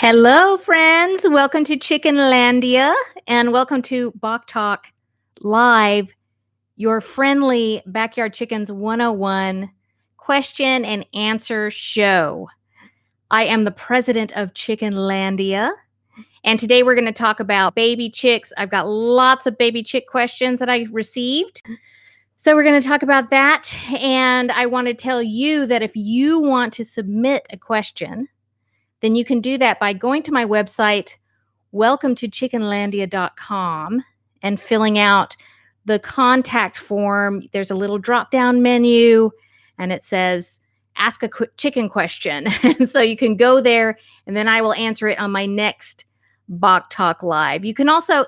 Hello, friends. Welcome to Chickenlandia and welcome to Bawk Talk Live, your friendly Backyard Chickens 101 question and answer show. I am the president of Chickenlandia, and today we're going to talk about baby chicks. I've got lots of baby chick questions that I received. So we're going to talk about that, and I want to tell you that if you want to submit a question, then you can do that by going to my website, welcome to chickenlandia.com, and filling out the contact form. There's a little drop-down menu, and it says, ask a chicken question. And so you can go there, and then I will answer it on my next Bawk Talk Live. You can also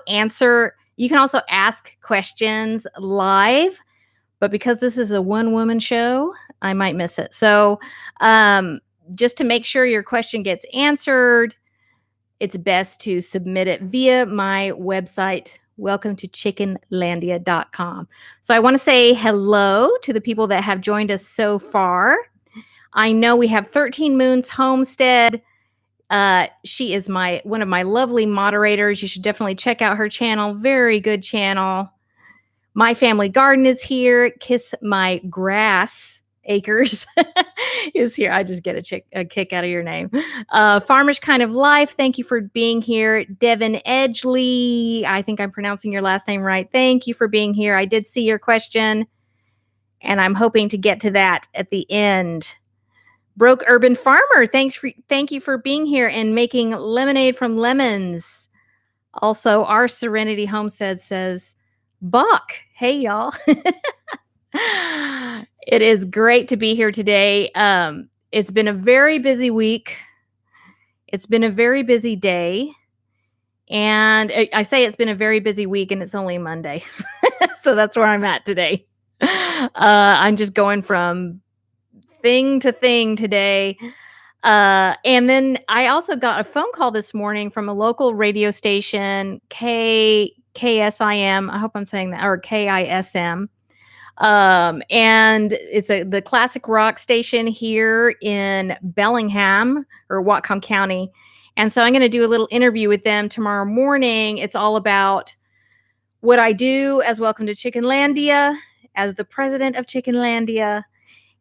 ask questions live, but because this is a one-woman show, I might miss it. So, just to make sure your question gets answered, it's best to submit it via my website, welcome to chickenlandia.com. So I want to say hello to the people that have joined us so far. I know we have 13 Moons Homestead. She is one of my lovely moderators. You should definitely check out her channel. Very good channel. My Family Garden is here. Kiss My Grass Acres is here. I just get a kick out of your name. Farmers Kind of Life, thank you for being here. Devin Edgley, I think I'm pronouncing your last name right. Thank you for being here. I did see your question, and I'm hoping to get to that at the end. Broke Urban Farmer, thank you for being here and making lemonade from lemons. Also, our Serenity Homestead says, Bawk. Hey, y'all. It is great to be here today. It's been a very busy week. It's been a very busy day. And I say it's been a very busy week, and it's only Monday. So that's where I'm at today. I'm just going from thing to thing today. And then I also got a phone call this morning from a local radio station, KSIM. I hope I'm saying that, or KISM. And it's the classic rock station here in Bellingham or Whatcom County. And so I'm going to do a little interview with them tomorrow morning. It's all about what I do as Welcome to Chickenlandia, as the president of Chickenlandia.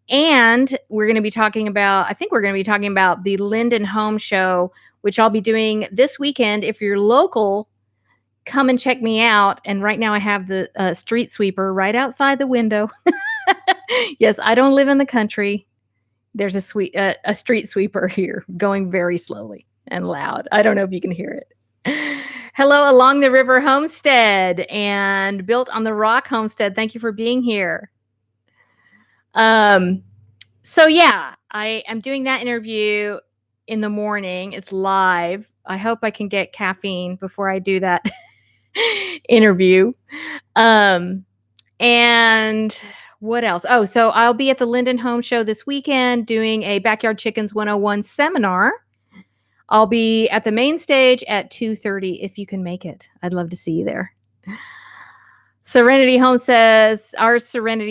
And we're going to be talking about, I think we're going to be talking about the Linden Home Show, which I'll be doing this weekend. If you're local, come and check me out. And right now I have the street sweeper right outside the window. Yes, I don't live in the country. There's a street sweeper here going very slowly and loud. I don't know if you can hear it. Hello, Along the River Homestead and Built on the Rock Homestead. Thank you for being here. So yeah, I am doing that interview in the morning. It's live. I hope I can get caffeine before I do that interview. And what else? Oh, so I'll be at the Linden Home Show this weekend doing a Backyard Chickens 101 seminar. I'll be at the main stage at 2:30 if you can make it. I'd love to see you there. Our Serenity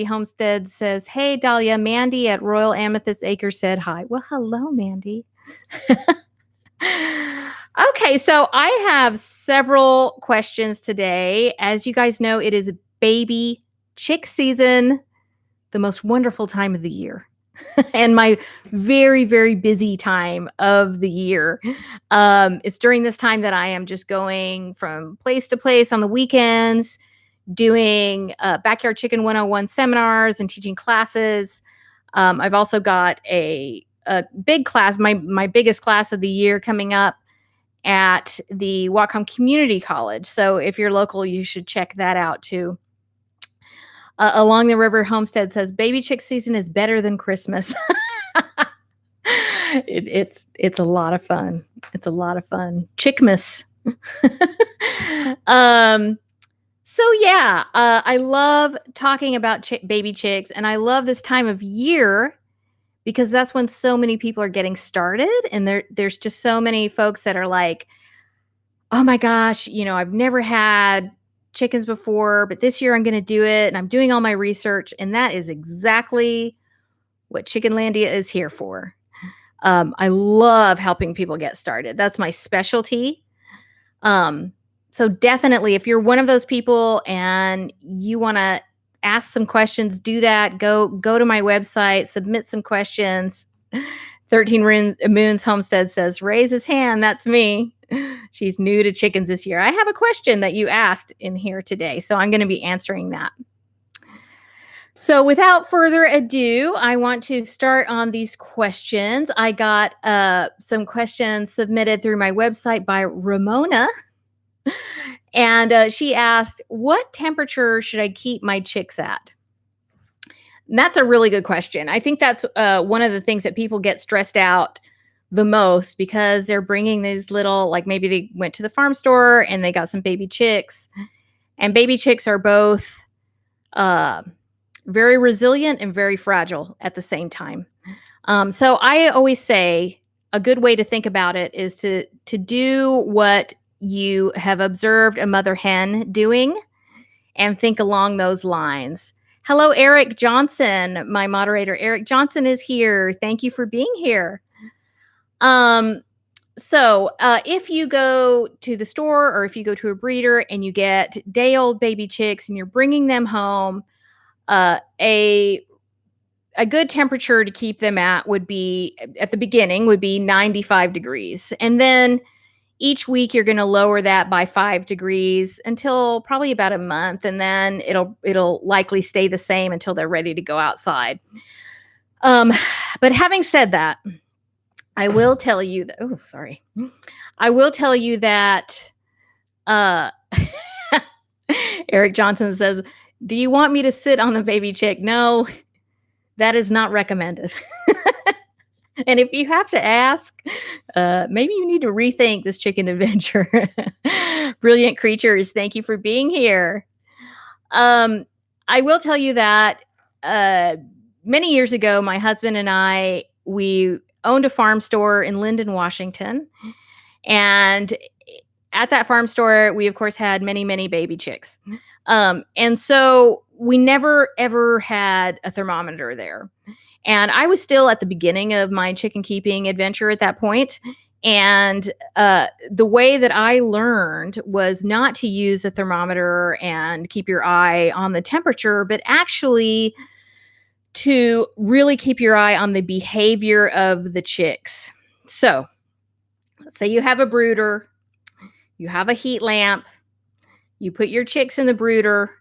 Homestead says, hey, Dahlia, Mandy at Royal Amethyst Acre said hi. Well, hello, Mandy. Okay, so I have several questions today. As you guys know, it is baby chick season, the most wonderful time of the year, and my very, very busy time of the year. It's during this time that I am just going from place to place on the weekends, doing Backyard Chicken 101 seminars and teaching classes. I've also got a big class, my biggest class of the year coming up at the Whatcom Community College. So if you're local, you should check that out too. Along the River Homestead says, baby chick season is better than Christmas. It's a lot of fun. It's a lot of fun. Chickmas. So yeah, I love talking about baby chicks, and I love this time of year because that's when so many people are getting started, and there's just so many folks that are like, oh my gosh, I've never had chickens before, but this year I'm going to do it, and I'm doing all my research, and that is exactly what Chickenlandia is here for. I love helping people get started. That's my specialty. Um, so definitely, if you're one of those people and you want to ask some questions, do that. Go to my website, submit some questions. 13 Moons Homestead says, raise his hand. That's me. She's new to chickens this year. I have a question that you asked in here today, so I'm going to be answering that. So without further ado, I want to start on these questions. I got some questions submitted through my website by Ramona. And she asked, what temperature should I keep my chicks at? And that's a really good question. I think that's one of the things that people get stressed out the most, because they're bringing these little, like maybe they went to the farm store and they got some baby chicks. And baby chicks are both very resilient and very fragile at the same time. So I always say a good way to think about it is to do what you have observed a mother hen doing and think along those lines. Hello, Eric Johnson. My moderator, Eric Johnson, is here. Thank you for being here. So if you go to the store or if you go to a breeder and you get day-old baby chicks and you're bringing them home, a good temperature to keep them at would be, at the beginning, would be 95 degrees. And then each week you're going to lower that by 5 degrees until probably about a month. And then it'll likely stay the same until they're ready to go outside. But having said that, I will tell you that, I will tell you that, Eric Johnson says, do you want me to sit on the baby chick? No, that is not recommended. And if you have to ask, maybe you need to rethink this chicken adventure. Brilliant creatures, thank you for being here. I will tell you that many years ago, my husband and I, we owned a farm store in Linden, Washington. And at that farm store, we, of course, had many, many baby chicks. And so we never, ever had a thermometer there. And I was still at the beginning of my chicken keeping adventure at that point. And the way that I learned was not to use a thermometer and keep your eye on the temperature, but actually to really keep your eye on the behavior of the chicks. So let's say you have a brooder, you have a heat lamp, you put your chicks in the brooder,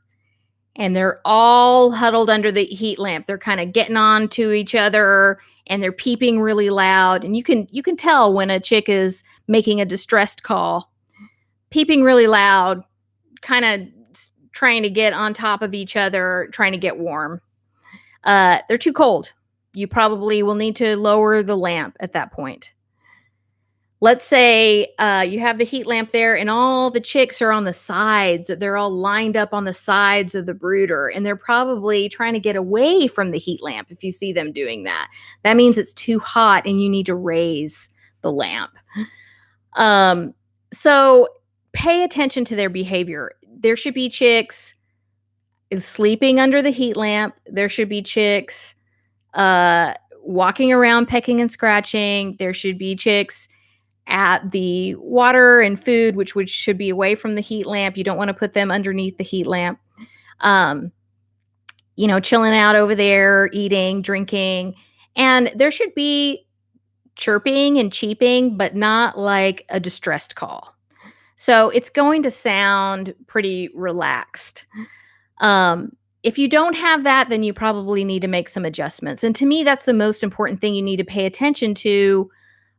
and they're all huddled under the heat lamp. They're kind of getting on to each other and they're peeping really loud. And you can tell when a chick is making a distressed call, peeping really loud, kind of trying to get on top of each other, trying to get warm. They're too cold. You probably will need to lower the lamp at that point. Let's say you have the heat lamp there and all the chicks are on the sides. They're all lined up on the sides of the brooder, and they're probably trying to get away from the heat lamp. If you see them doing that, that means it's too hot and you need to raise the lamp. So pay attention to their behavior. There should be chicks sleeping under the heat lamp. There should be chicks walking around pecking and scratching. There should be chicks at the water and food, which should be away from the heat lamp. You don't want to put them underneath the heat lamp. Chilling out over there, eating, drinking. And there should be chirping and cheeping, but not like a distressed call. So it's going to sound pretty relaxed. If you don't have that, then you probably need to make some adjustments. And to me, that's the most important thing you need to pay attention to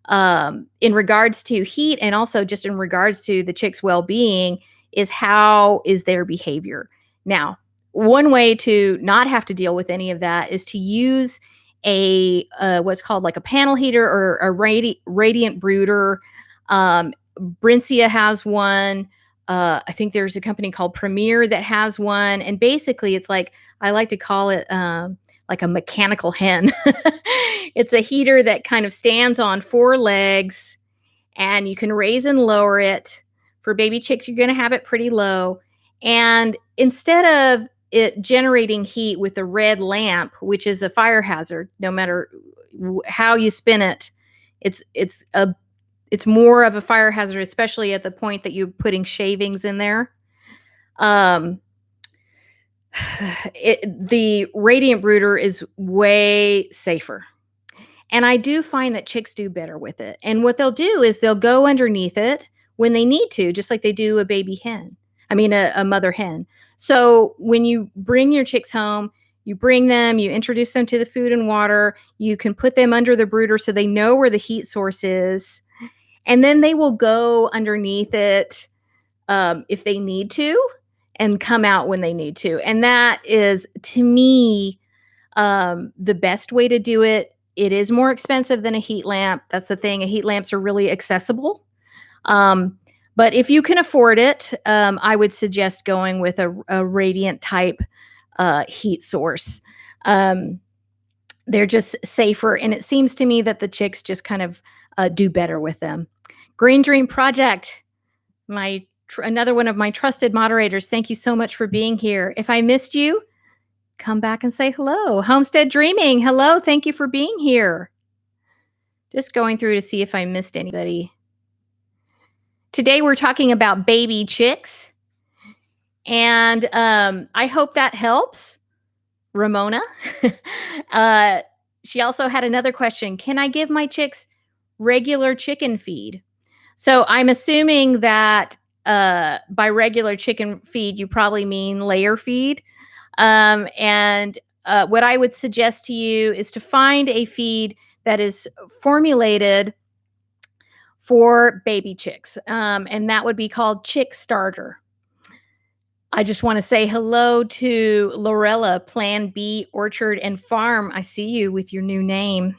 in regards to heat, and also just in regards to the chick's well-being, is how is their behavior. Now, one way to not have to deal with any of that is to use a what's called like a panel heater or a radiant brooder. Brincia has one. I think there's a company called Premier that has one. And basically it's like, I like to call it like a mechanical hen. It's a heater that kind of stands on 4 legs, and you can raise and lower it. For baby chicks, you're going to have it pretty low. And instead of it generating heat with a red lamp, which is a fire hazard, no matter how you spin it, It's more of a fire hazard, especially at the point that you're putting shavings in there. Um, the radiant brooder is way safer. And I do find that chicks do better with it. And what they'll do is they'll go underneath it when they need to, just like they do a baby hen. I mean, a mother hen. So when you bring your chicks home, you bring them, you introduce them to the food and water, you can put them under the brooder so they know where the heat source is. And then they will go underneath it if they need to and come out when they need to. And that is, to me, the best way to do it. It is more expensive than a heat lamp. That's the thing. Heat lamps are really accessible. But if you can afford it, I would suggest going with a radiant type heat source. They're just safer. And it seems to me that the chicks just kind of do better with them. Green Dream Project, another one of my trusted moderators. Thank you so much for being here. If I missed you, come back and say hello. Homestead Dreaming, hello. Thank you for being here. Just going through to see if I missed anybody. Today we're talking about baby chicks. And I hope that helps. Ramona. She also had another question. Can I give my chicks regular chicken feed? So I'm assuming that by regular chicken feed, you probably mean layer feed. And what I would suggest to you is to find a feed that is formulated for baby chicks. And that would be called Chick Starter. I just want to say hello to Lorella, Plan B Orchard and Farm. I see you with your new name.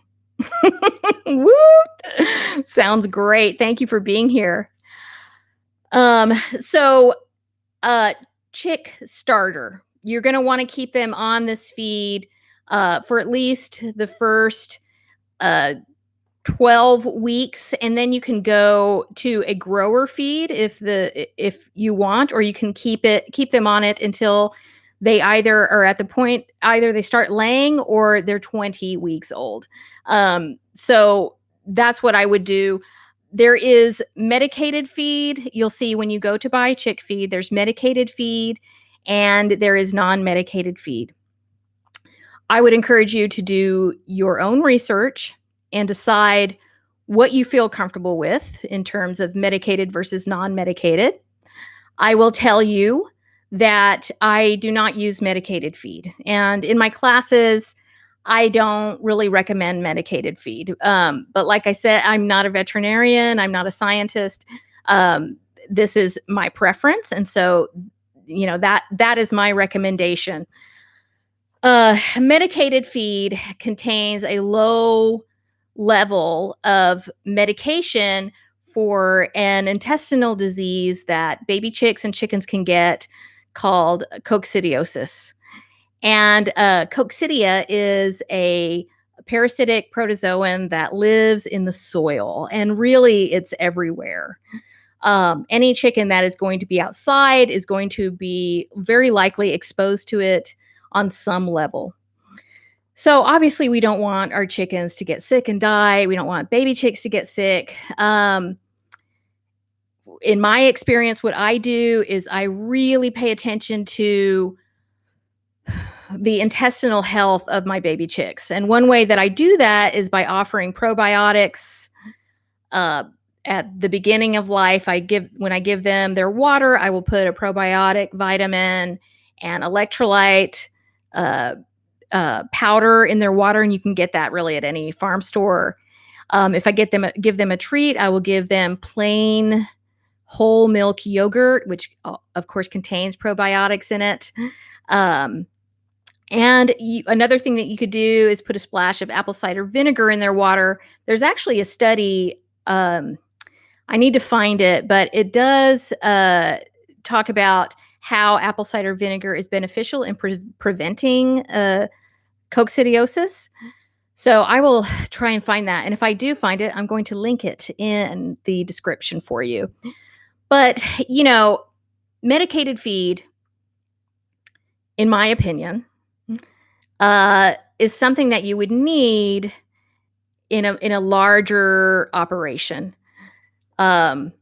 Woo! Sounds great. Thank you for being here. So Chick Starter. You're going to want to keep them on this feed for at least the first 12 weeks, and then you can go to a grower feed if you want, or you can keep them on it until they either are at the point either they start laying or they're 20 weeks old. So that's what I would do. There is medicated feed. You'll see when you go to buy chick feed, there's medicated feed and there is non-medicated feed. I would encourage you to do your own research and decide what you feel comfortable with in terms of medicated versus non-medicated. I will tell you that I do not use medicated feed. And in my classes, I don't really recommend medicated feed. But like I said, I'm not a veterinarian. I'm not a scientist. This is my preference. And so, that is my recommendation. Medicated feed contains a low level of medication for an intestinal disease that baby chicks and chickens can get called coccidiosis. And coccidia is a parasitic protozoan that lives in the soil, and really it's everywhere. Any chicken that is going to be outside is going to be very likely exposed to it on some level. So obviously we don't want our chickens to get sick and die. We don't want baby chicks to get sick. In my experience, what I do is I really pay attention to the intestinal health of my baby chicks. And one way that I do that is by offering probiotics. At the beginning of life, when I give them their water, I will put a probiotic, vitamin, and electrolyte powder in their water, and you can get that really at any farm store. If I give them a treat, I will give them plain whole milk yogurt, which of course contains probiotics in it. Another thing that you could do is put a splash of apple cider vinegar in their water. There's actually a study, I need to find it, but it does talk about how apple cider vinegar is beneficial in preventing coccidiosis. So I will try and find that. And if I do find it, I'm going to link it in the description for you. But, medicated feed, in my opinion, is something that you would need in a larger operation, um,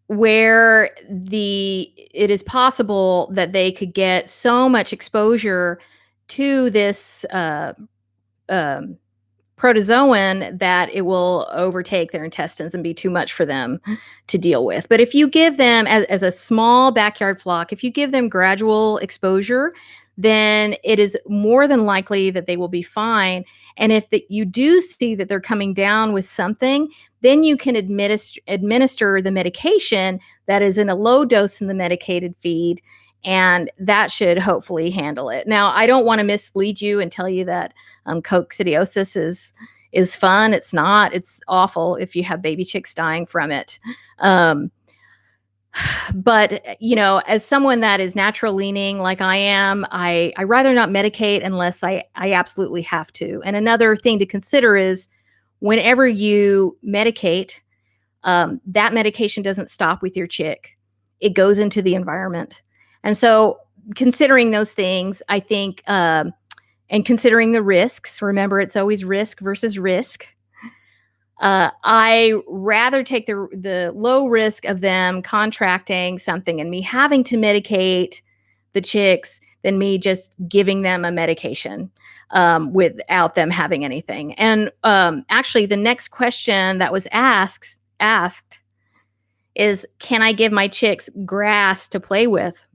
where it is possible that they could get so much exposure to this um, protozoan that it will overtake their intestines and be too much for them to deal with. But if you give them, as a small backyard flock, if you give them gradual exposure, then it is more than likely that they will be fine. And if you do see that they're coming down with something, then you can administer the medication that is in a low dose in the medicated feed, and that should hopefully handle it. Now, I don't want to mislead you and tell you that coccidiosis is fun. It's not. It's awful if you have baby chicks dying from it. Um, but as someone that is natural leaning like I am, I rather not medicate unless I absolutely have to. And another thing to consider is whenever you medicate, that medication doesn't stop with your chick. It goes into the environment. And so considering those things, I think, and considering the risks, remember it's always risk versus risk. I rather take the low risk of them contracting something and me having to medicate the chicks than me just giving them a medication without them having anything. And actually, the next question that was asked is, can I give my chicks grass to play with?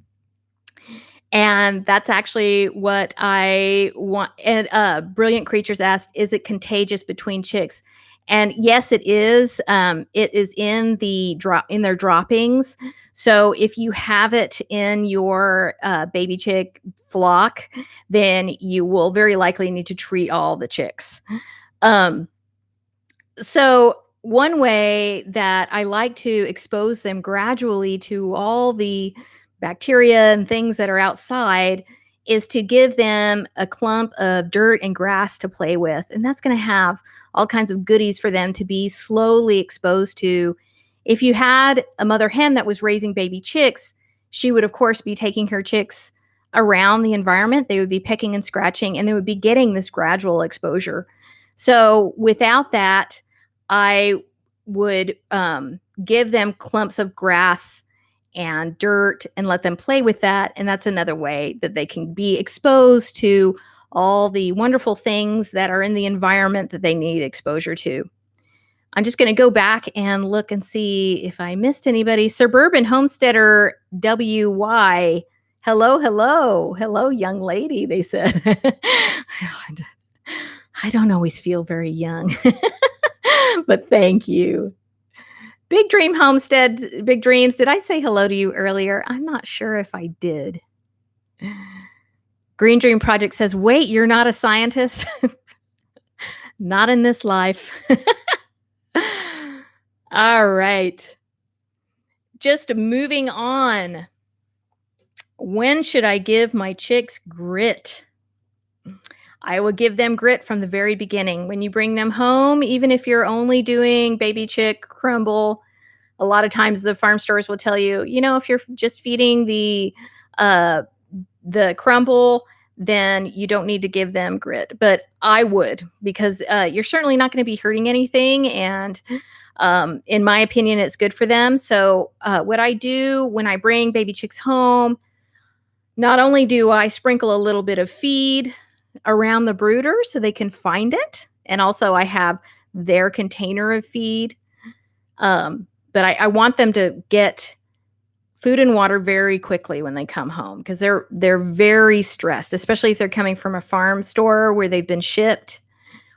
And that's actually what I want. And Brilliant Creatures asked, is it contagious between chicks? And yes, it is. It is in their droppings. So if you have it in your baby chick flock, then you will very likely need to treat all the chicks. So one way that I like to expose them gradually to all the bacteria and things that are outside is to give them a clump of dirt and grass to play with. And that's going to have all kinds of goodies for them to be slowly exposed to. If you had a mother hen that was raising baby chicks, she would, of course, be taking her chicks around the environment. They would be pecking and scratching, and they would be getting this gradual exposure. So without that, I would give them clumps of grass and dirt and let them play with that. And that's another way that they can be exposed to all the wonderful things that are in the environment that they need exposure to. I'm just going to go back and look and see if I missed anybody. Suburban Homesteader WY. Hello, young lady, they said. I don't always feel very young, but thank you. Big Dream Homestead, Big Dreams. Did I say hello to you earlier? I'm not sure if I did. Green Dream Project says, wait, you're not a scientist? Not in this life. All right. Just moving on. When should I give my chicks grit? I will give them grit from the very beginning. When you bring them home, even if you're only doing baby chick crumble, a lot of times the farm stores will tell you, if you're just feeding the crumble, then you don't need to give them grit. But I would, because you're certainly not going to be hurting anything. And in my opinion, it's good for them. So what I do when I bring baby chicks home, not only do I sprinkle a little bit of feed around the brooder so they can find it, and also I have their container of feed. But I want them to get food and water very quickly when they come home, because they're very stressed, especially if they're coming from a farm store where they've been shipped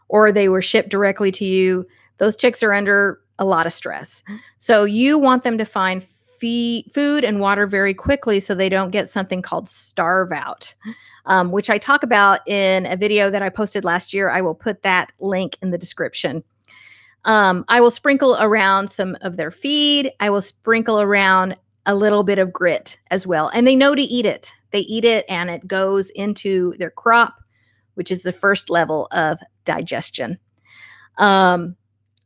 or they were shipped directly to you. Those chicks are under a lot of stress. So you want them to find food and water very quickly so they don't get something called starve out, which I talk about in a video that I posted last year. I will put that link in the description. I will sprinkle around some of their feed. I will sprinkle around a little bit of grit as well. And they know to eat it. They eat it and it goes into their crop, which is the first level of digestion.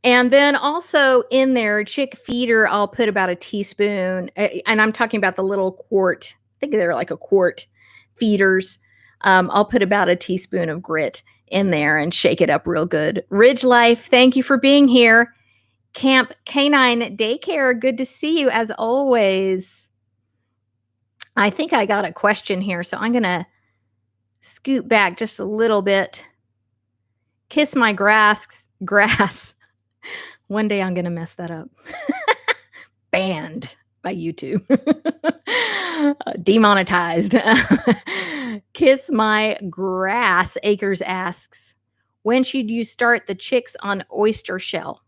And then also in their chick feeder, I'll put about a teaspoon, and I'm talking about the little quart. I think they're like a quart feeders. I'll put about a teaspoon of grit in there and shake it up real good. Ridge Life, thank you for being here. Camp Canine Daycare, good to see you as always. I think I got a question here, so I'm going to scoot back just a little bit. Kiss my grass. One day I'm going to mess that up. Banned by YouTube. Demonetized. Kiss my grass, Acres asks, when should you start the chicks on oyster shell?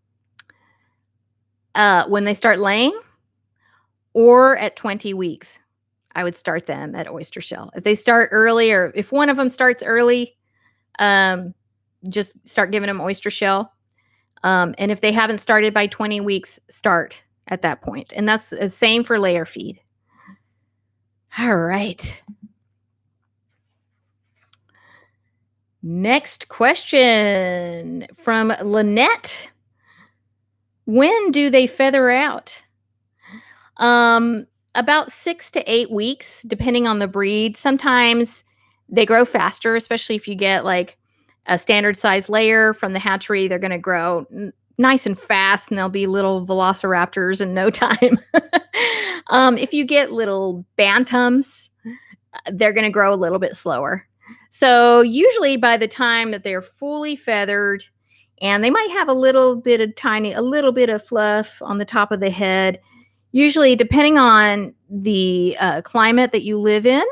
When they start laying or at 20 weeks. I would start them at oyster shell. If they start early, or if one of them starts early, just start giving them oyster shell. And if they haven't started by 20 weeks, start at that point. And that's the same for layer feed. All right. Next question from Lynette. When do they feather out? About 6 to 8 weeks, depending on the breed. Sometimes they grow faster, especially if you get like a standard size layer from the hatchery. They're going to grow nice and fast, and they'll be little velociraptors in no time. If you get little bantams, they're going to grow a little bit slower. So usually by the time that they're fully feathered, and they might have a little bit of fluff on the top of the head. Usually, depending on the climate that you live in,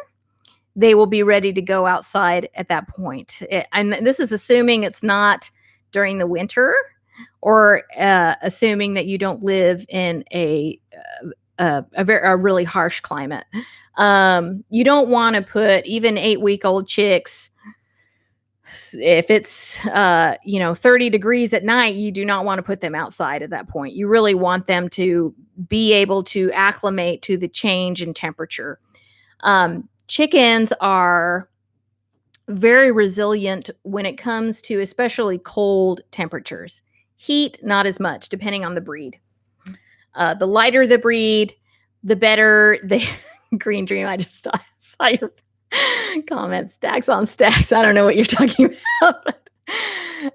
they will be ready to go outside at that point. And this is assuming it's not during the winter, or assuming that you don't live in a really harsh climate. You don't want to put even 8-week-old chicks. If it's 30 degrees at night, you do not want to put them outside at that point. You really want them to be able to acclimate to the change in temperature. Chickens are very resilient when it comes to especially cold temperatures. Heat, not as much, depending on the breed. The lighter the breed, the better the Green Dream. I just saw your comment. Stacks on stacks. I don't know what you're talking about.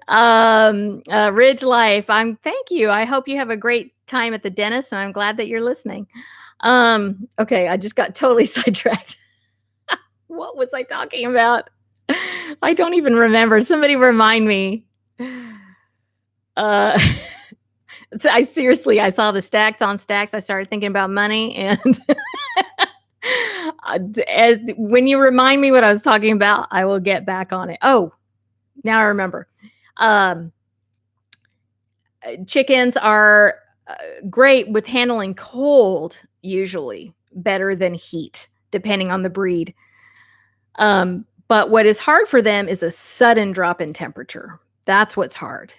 But, Ridge Life. Thank you. I hope you have a great time at the dentist, and I'm glad that you're listening. Okay, I just got totally sidetracked. What was I talking about? I don't even remember. Somebody remind me. So I saw the stacks on stacks. I started thinking about money, and when you remind me what I was talking about, I will get back on it. Oh, now I remember. Chickens are great with handling cold, usually better than heat, depending on the breed. But what is hard for them is a sudden drop in temperature. That's what's hard.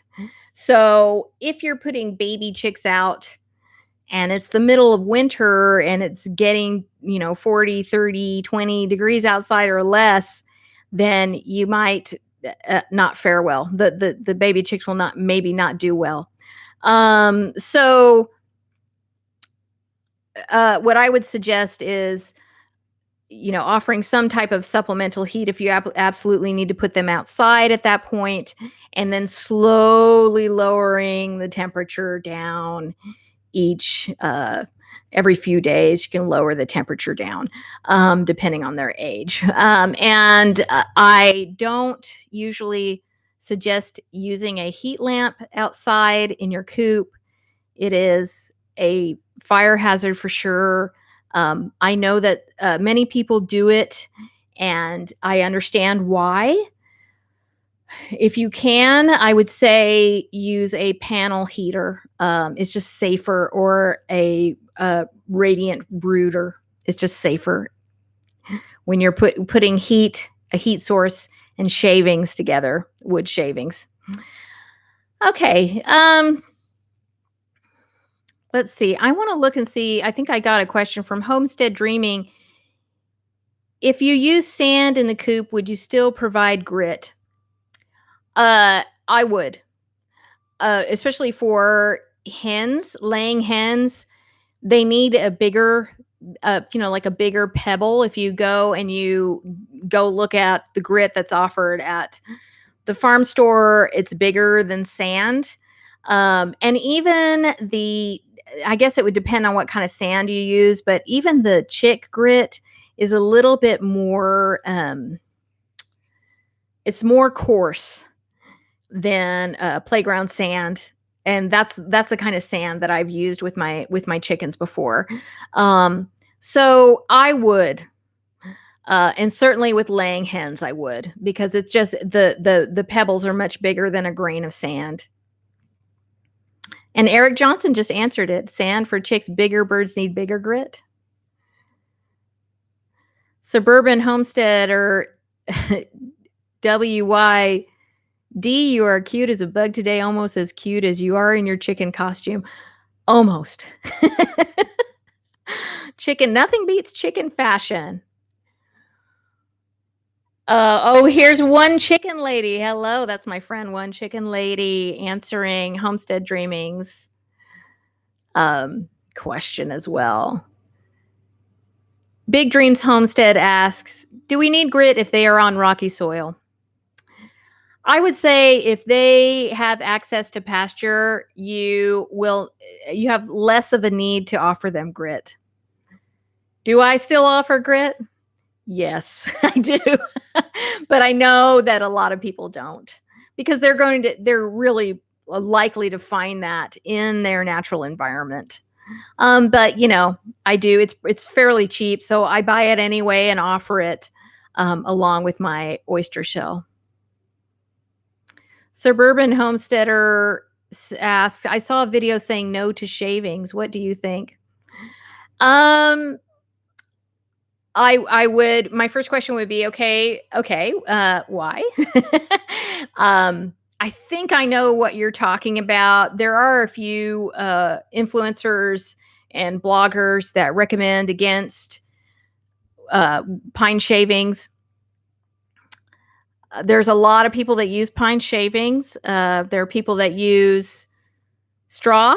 So if you're putting baby chicks out and it's the middle of winter and it's getting, 40, 30, 20 degrees outside or less, then you might not fare well. The baby chicks will maybe not do well. So what I would suggest is, offering some type of supplemental heat if you absolutely need to put them outside at that point, and then slowly lowering the temperature down every few days. You can lower the temperature down depending on their age. And I don't usually suggest using a heat lamp outside in your coop. It is a fire hazard for sure. I know that many people do it, and I understand why. If you can, I would say use a panel heater. It's just safer, or a radiant brooder. It's just safer when you're putting a heat source and shavings together, wood shavings. Okay. Let's see. I want to look and see. I think I got a question from Homestead Dreaming. If you use sand in the coop, would you still provide grit? I would. Especially for hens, laying hens. They need a bigger, like a bigger pebble. If you go look at the grit that's offered at The farm store, it's bigger than sand. And even I guess it would depend on what kind of sand you use, but even the chick grit is a little bit more, it's more coarse than playground sand. And that's the kind of sand that I've used with my chickens before. So I would, and certainly with laying hens, I would, because it's just the pebbles are much bigger than a grain of sand. And Eric Johnson just answered it. Sand for chicks, bigger birds need bigger grit. Suburban homesteader WYD, you are cute as a bug today, almost as cute as you are in your chicken costume. Almost. Chicken, nothing beats chicken fashion. Here's One Chicken Lady. Hello, that's my friend One Chicken Lady answering Homestead Dreaming's question as well. Big Dreams Homestead asks, do we need grit if they are on rocky soil? I would say if they have access to pasture, you have less of a need to offer them grit. Do I still offer grit? Yes, I do. But I know that a lot of people don't, because they're really likely to find that in their natural environment. But I do. It's fairly cheap, so I buy it anyway and offer it along with my oyster shell. Suburban Homesteader asks, I saw a video saying no to shavings. What do you think? My first question would be, okay, why? I think I know what you're talking about. There are a few influencers and bloggers that recommend against pine shavings. There's a lot of people that use pine shavings. There are people that use straw.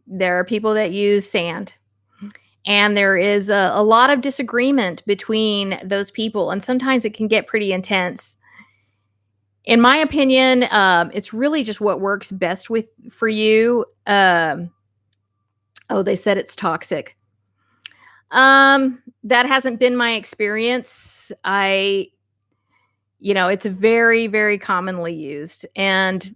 There are people that use sand. And there is a lot of disagreement between those people. And sometimes it can get pretty intense. In my opinion, it's really just what works best for you. They said it's toxic. That hasn't been my experience. It's very, very commonly used. And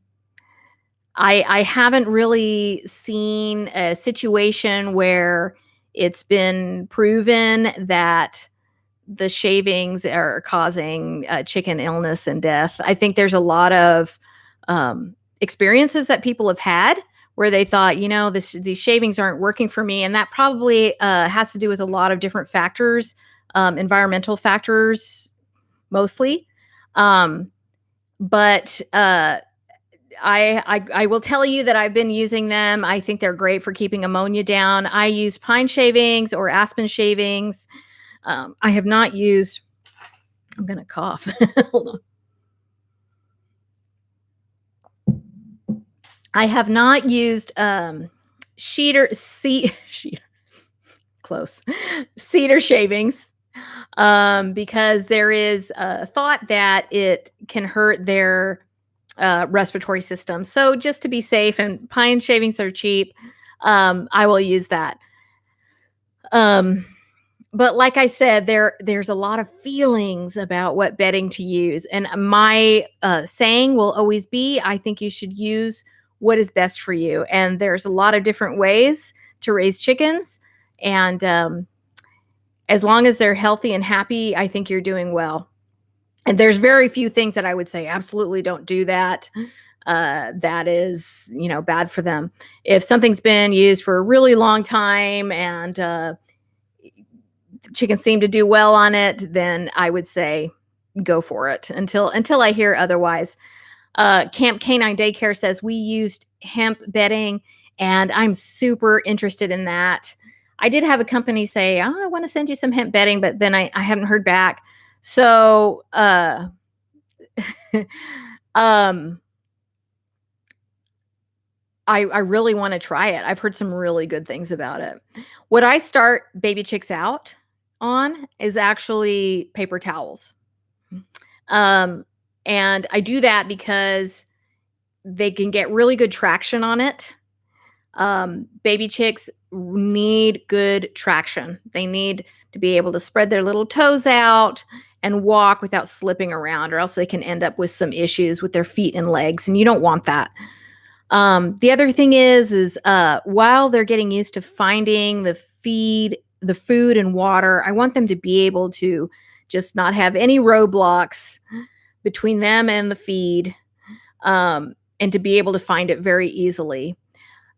I haven't really seen a situation where it's been proven that the shavings are causing chicken illness and death. I think there's a lot of experiences that people have had where they thought, these shavings aren't working for me. And that probably has to do with a lot of different factors, environmental factors mostly. But I will tell you that I've been using them. I think they're great for keeping ammonia down. I use pine shavings or aspen shavings. I have not used, I'm going to cough. Hold on. I have not used cedar shavings because there is a thought that it can hurt their respiratory system. So just to be safe, and pine shavings are cheap, I will use that. But like I said, there's a lot of feelings about what bedding to use. And my saying will always be, I think you should use what is best for you. And there's a lot of different ways to raise chickens. And as long as they're healthy and happy, I think you're doing well. And there's very few things that I would say, absolutely don't do that. That is, bad for them. If something's been used for a really long time and chickens seem to do well on it, then I would say go for it until I hear otherwise. Camp Canine Daycare says we used hemp bedding, and I'm super interested in that. I did have a company say, I want to send you some hemp bedding, but then I haven't heard back. So, I really want to try it. I've heard some really good things about it. What I start baby chicks out on is actually paper towels. And I do that because they can get really good traction on it. Baby chicks need good traction. They need to be able to spread their little toes out and walk without slipping around, or else they can end up with some issues with their feet and legs, and you don't want that. The other thing is while they're getting used to finding the food and water, I want them to be able to just not have any roadblocks between them and the feed, and to be able to find it very easily.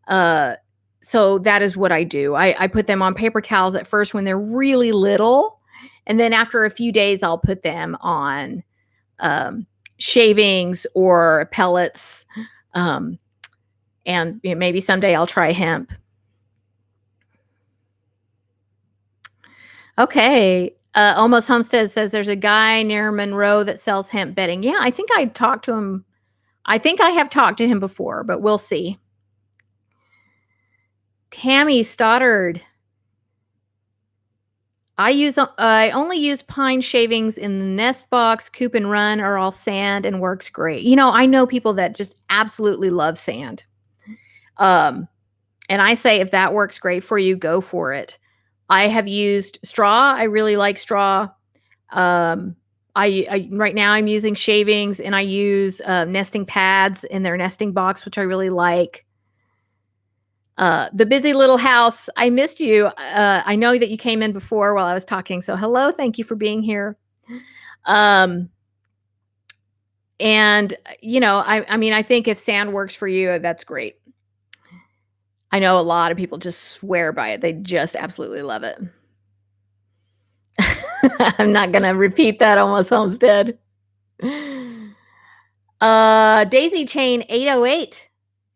So that is what I do. I put them on paper towels at first when they're really little. And then after a few days, I'll put them on shavings or pellets. And maybe someday I'll try hemp. Okay. Almost Homestead says there's a guy near Monroe that sells hemp bedding. Yeah, I think I talked to him. I think I have talked to him before, but we'll see. Tammy Stoddard. I only use pine shavings in the nest box. Coop and Run are all sand and works great. I know people that just absolutely love sand. And I say if that works great for you, go for it. I have used straw. I really like straw. I right now I'm using shavings, and I use nesting pads in their nesting box, which I really like. The busy little house. I missed you. I know that you came in before while I was talking. So hello. Thank you for being here. And I mean, I think if sand works for you, that's great. I know a lot of people just swear by it. They just absolutely love it. I'm not going to repeat that, Almost Homestead. Daisy Chain 808.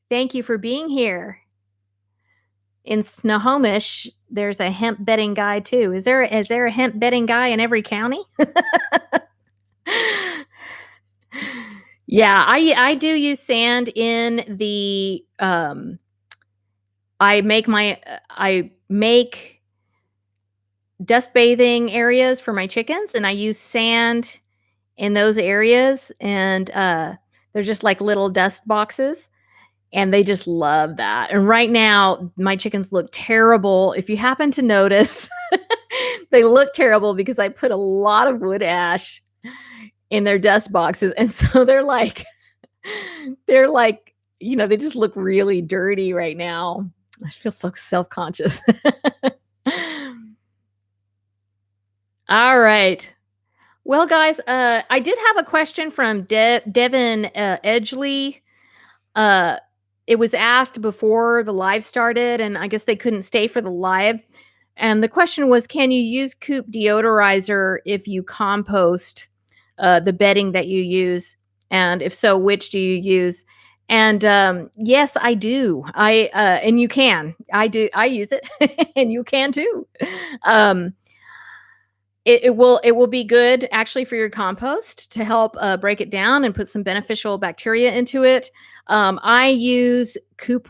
Thank you for being here. In Snohomish, there's a hemp bedding guy too. Is there a hemp bedding guy in every county? Yeah, I do use sand in the I make dust bathing areas for my chickens, and I use sand in those areas, and they're just like little dust boxes. And they just love that. And right now, my chickens look terrible. If you happen to notice, they look terrible because I put a lot of wood ash in their dust boxes. And so they're like, they just look really dirty right now. I feel so self-conscious. All right. Well, guys, I did have a question from Devin Edgley. It was asked before the live started, and I guess they couldn't stay for the live. And the question was, can you use Coop Deodorizer if you compost the bedding that you use? And if so, which do you use? And yes, I do. And you can. I do. I use it, and you can too. It will be good actually for your compost to help break it down and put some beneficial bacteria into it. I use Coop.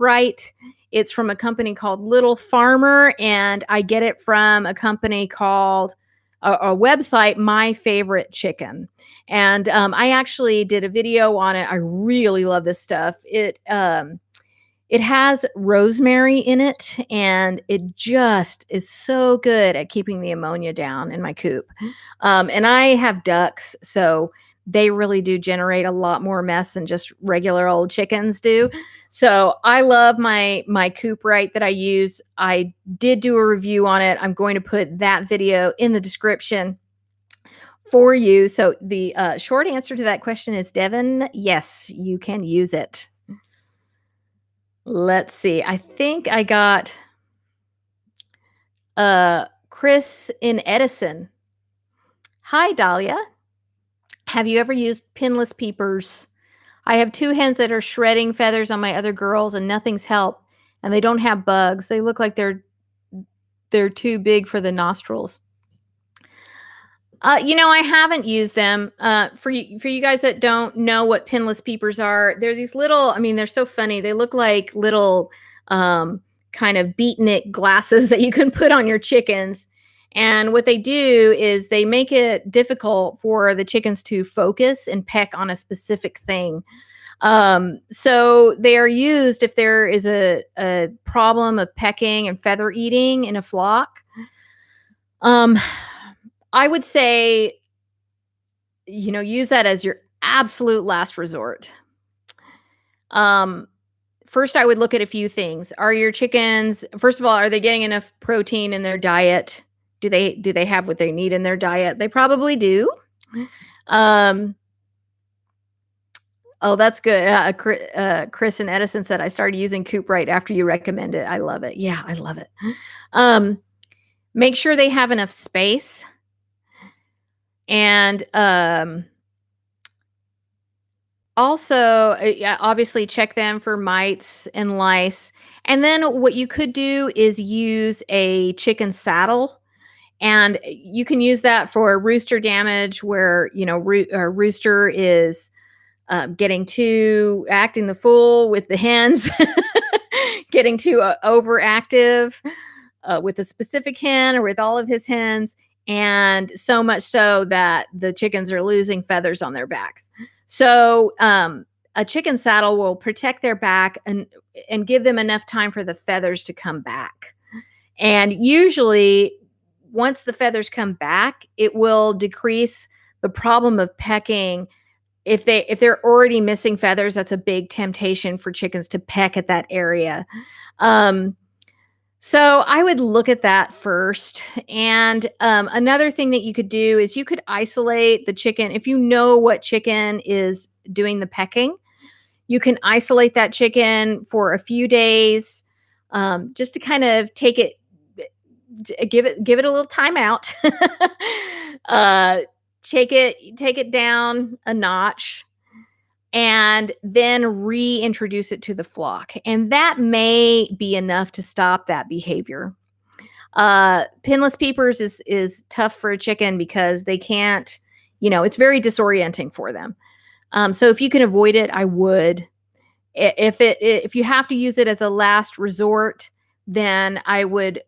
It's from a company called Little Farmer, and I get it from a company called a website, My Favorite Chicken. And I actually did a video on it. I really love this stuff. It has rosemary in it, and it just is so good at keeping the ammonia down in my coop. And I have ducks, so they really do generate a lot more mess than just regular old chickens do. So I love my Coop that I use. I did do a review on it. I'm going to put that video in the description for you. So the short answer to that question is, Devin, yes, you can use it. Let's see. I think I got Chris in Edison. Hi, Dahlia. Have you ever used Pinless Peepers? I have 2 hens that are shredding feathers on my other girls, and nothing's helped. And they don't have bugs. They look like they're too big for the nostrils. I haven't used them. For you guys that don't know what Pinless Peepers are, they're these little, they're so funny. They look like little kind of beatnik glasses that you can put on your chickens. And what they do is they make it difficult for the chickens to focus and peck on a specific thing. So they are used if there is a problem of pecking and feather eating in a flock. Um, I would say, use that as your absolute last resort. Um, First, I would look at a few things. Are your chickens, first of all, are they getting enough protein in their diet? Do they have what they need in their diet? They probably do. Um, oh, that's good. Chris and Edison said I started using Coop right after you recommended. I love it. Yeah, I love it. Um, Make sure they have enough space, and also, yeah, obviously check them for mites and lice. And then what you could do is use a chicken saddle, and you can use that for rooster damage where, rooster is getting too acting the fool with the hens, getting too overactive with a specific hen or with all of his hens, and so much so that the chickens are losing feathers on their backs. So a chicken saddle will protect their back and give them enough time for the feathers to come back. And usually, once the feathers come back, it will decrease the problem of pecking. If they're already missing feathers, that's a big temptation for chickens to peck at that area. Um, so I would look at that first. And another thing that you could do is you could isolate the chicken. If you know what chicken is doing the pecking, you can isolate that chicken for a few days, just to kind of give it a little time out. uh, take it down a notch, and then reintroduce it to the flock. And that may be enough to stop that behavior. Pinless peepers is tough for a chicken because they can't, it's very disorienting for them. So if you can avoid it, I would. If you have to use it as a last resort, then I would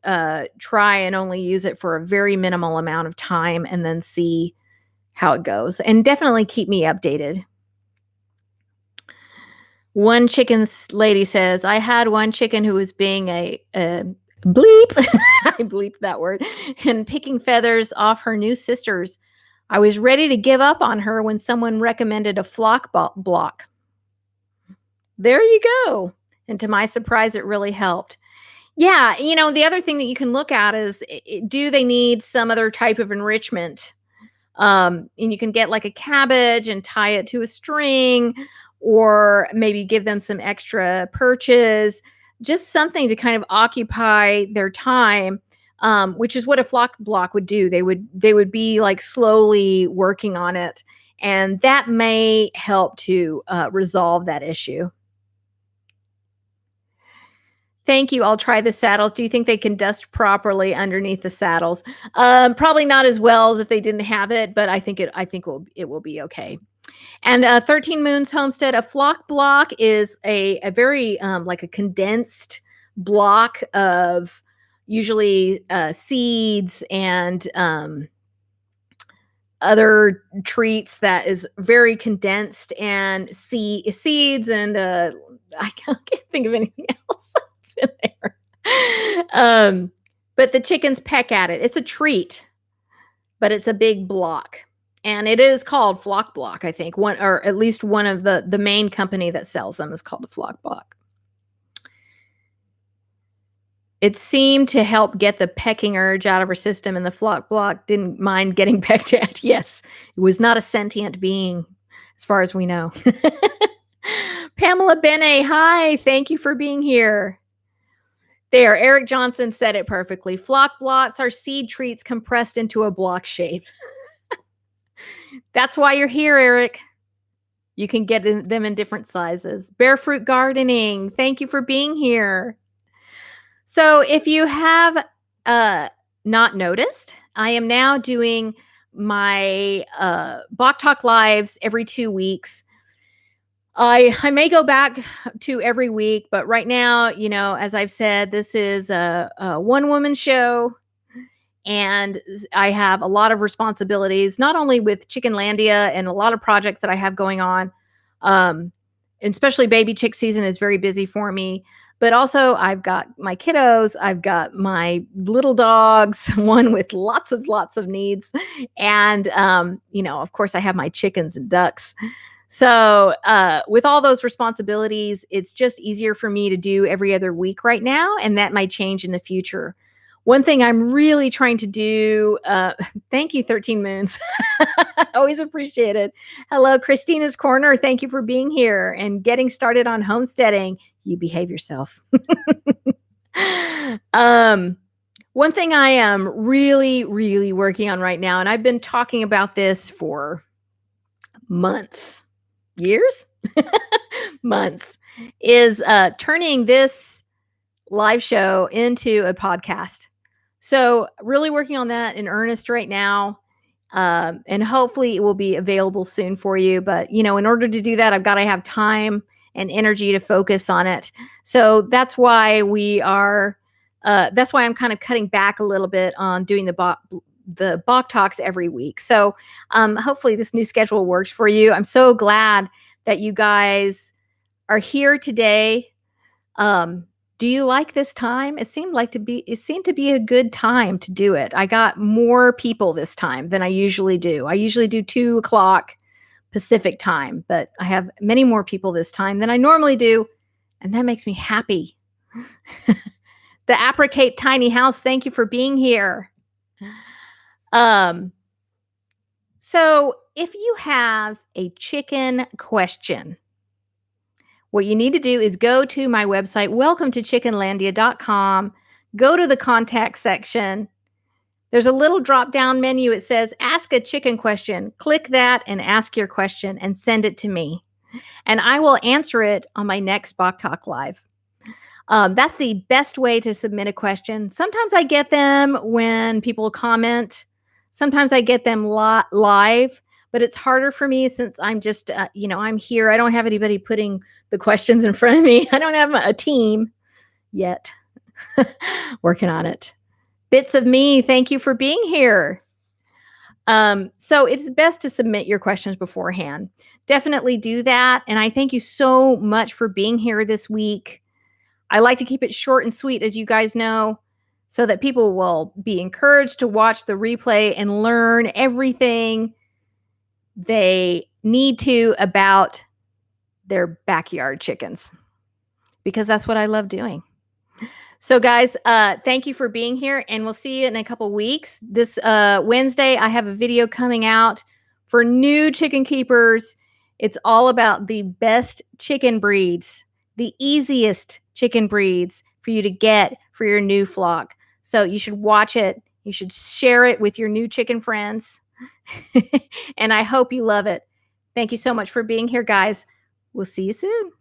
try and only use it for a very minimal amount of time and then see how it goes. And definitely keep me updated. One chicken lady says, I had one chicken who was being a bleep. I bleeped that word, and picking feathers off her new sisters. I was ready to give up on her when someone recommended a flock block. There you go. And to my surprise, it really helped. Yeah, the other thing that you can look at is, do they need some other type of enrichment? And you can get like a cabbage and tie it to a string, or maybe give them some extra perches, just something to kind of occupy their time, which is what a flock block would do. They would be like slowly working on it, and that may help to resolve that issue. Thank you. I'll try the saddles. Do you think they can dust properly underneath the saddles? Probably not as well as if they didn't have it, but I think it will be okay. And 13 Moons Homestead, a flock block is a very like a condensed block of usually seeds and other treats that is very condensed, and seeds and I can't think of anything else that's in there. But the chickens peck at it. It's a treat, but it's a big block. And it is called flock block, I think. One, or at least one of the main company that sells them is called a flock block. It seemed to help get the pecking urge out of her system, and the flock block didn't mind getting pecked at. Yes, it was not a sentient being, as far as we know. Pamela Bene, hi, thank you for being here. There, Eric Johnson said it perfectly. Flock blocks are seed treats compressed into a block shape. That's why you're here, Eric. You can get them in different sizes. Barefoot Gardening, thank you for being here. So if you have not noticed, I am now doing my Bawk Talk Lives every 2 weeks. I may go back to every week, but right now, as I've said, this is a one-woman show, and I have a lot of responsibilities, not only with Chickenlandia and a lot of projects that I have going on. Um, especially baby chick season is very busy for me. But also, I've got my kiddos, I've got my little dogs, one with lots of needs, and of course, I have my chickens and ducks. So, with all those responsibilities, it's just easier for me to do every other week right now, and that might change in the future. One thing I'm really trying to do, thank you, 13 Moons. Always appreciate it. Hello, Christina's Corner. Thank you for being here and getting started on homesteading. You behave yourself. um, One thing I am really, really working on right now, and I've been talking about this for months, years, months, is turning this live show into a podcast. So, really working on that in earnest right now. And hopefully it will be available soon for you. But, in order to do that, I've got to have time and energy to focus on it. So that's why that's why I'm kind of cutting back a little bit on doing the Bawk talks every week. So hopefully this new schedule works for you. I'm so glad that you guys are here today. Do you like this time? It seemed to be a good time to do it. I got more people this time than I usually do. I usually do 2:00 Pacific time, but I have many more people this time than I normally do, and that makes me happy. The Apricot Tiny House, thank you for being here. So if you have a chicken question, what you need to do is go to my website, welcome to chickenlandia.com, go to the contact section. There's a little drop-down menu. It says, ask a chicken question. Click that and ask your question and send it to me. And I will answer it on my next Bawk Talk Live. That's the best way to submit a question. Sometimes I get them when people comment. Sometimes I get them live, but it's harder for me since I'm just, I'm here. I don't have anybody putting the questions in front of me. I don't have a team yet. Working on it. Bits of me, thank you for being here. So it's best to submit your questions beforehand. Definitely do that. And I thank you so much for being here this week. I like to keep it short and sweet, as you guys know, so that people will be encouraged to watch the replay and learn everything they need to about their backyard chickens, because that's what I love doing. So guys, thank you for being here, and we'll see you in a couple weeks. This Wednesday, I have a video coming out for new chicken keepers. It's all about the best chicken breeds, the easiest chicken breeds for you to get for your new flock. So you should watch it. You should share it with your new chicken friends. And I hope you love it. Thank you so much for being here, guys. We'll see you soon.